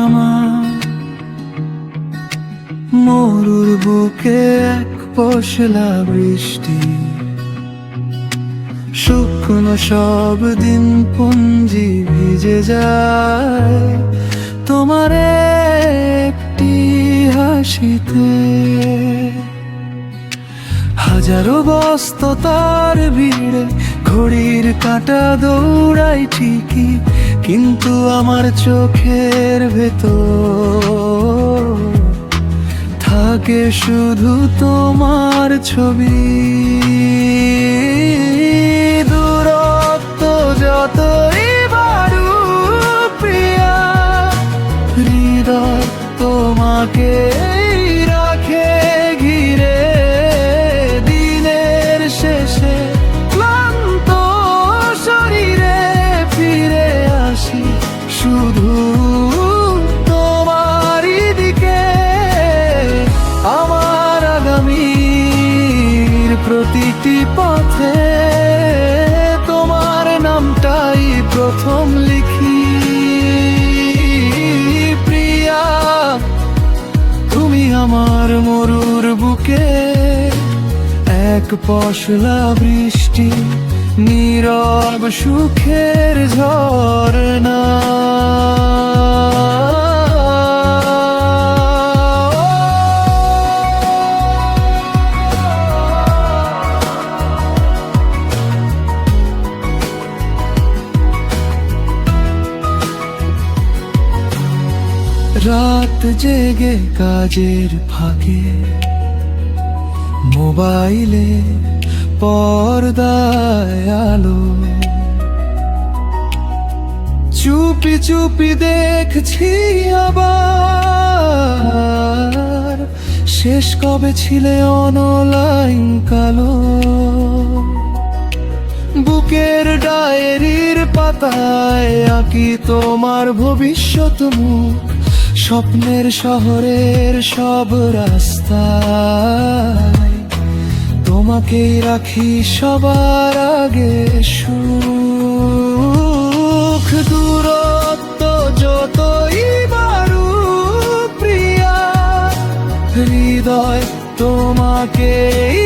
আমার মরুর বুকে এক পশলা বৃষ্টি, শুকনো সব দিন পুঞ্জি ভিজে যায় তোমার একটি হাসিতে। হাজারো ব্যস্ততার ভিড়ে ঘড়ির কাঁটা দৌড়াই ঠিকই, কিন্তু আমার চোখের ভেতর থাকে শুধু তোমার ছবি। দূরত্ব যতই বাড়ুক প্রিয়া, হৃদয় তোমাকে রাখে ঘিরে। দিনের শেষে ক্লান্ত শরীরে ফিরে আসি শুধু তোমারই দিকে। আমার আগামীর প্রতিটি পথে তোমার নামটাই প্রথম লিখি। প্রিয়া, তুমি আমার মরুর বুকে এক পশলা বৃষ্টি, নীরব সুখের ঝরনা। রাত জেগে কাজের ফাঁকে মোবাইলে পর্দায় আলো, চুপি চুপি দেখছি আবার শেষ কবে ছিলে অনলাইন কালো। বুকের ডায়েরির পাতায় আঁকি তোমার ভবিষ্যৎ মুখ, স্বপ্নের শহরের সব রাস্তায় তোমাকেই রাখি সবার আগে। সুখ দূরত্ব যতই বাড়ুক প্রিয়া, হৃদয় তোমাকেই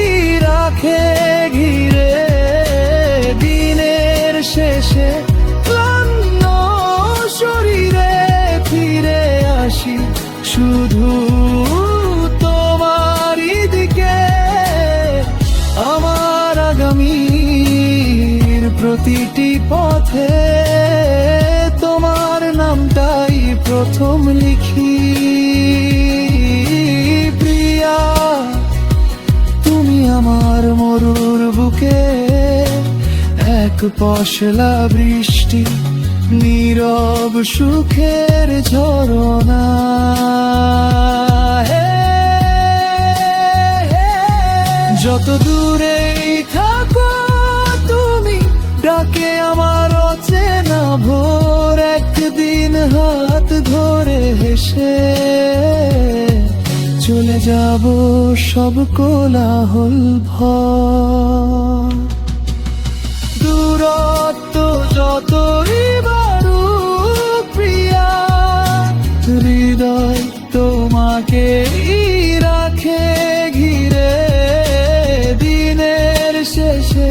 রাখে ঘিরে। দিনের শেষে ক্লান্ত শরীরে ফিরে আসি শুধু তোমারই দিকে। আমার আগামীর প্রতিটি পথে তোমার নামটাই প্রথম লিখি। প্রিয়া, তুমি আমার মরুর বুকে এক পশলা বৃষ্টি, নীরব সুখের ঝরনা। যত দূরেই থাকো তুমি, ডাকে আমার অচেনা ভোর। একদিন হাত ধরে হেসে চলে যাব সব কোলাহল ভর। দূরত্ব যতই বাড়ুক প্রিয়া, হৃদয় তোমাকে রাখে ঘিরে। দিনের শেষে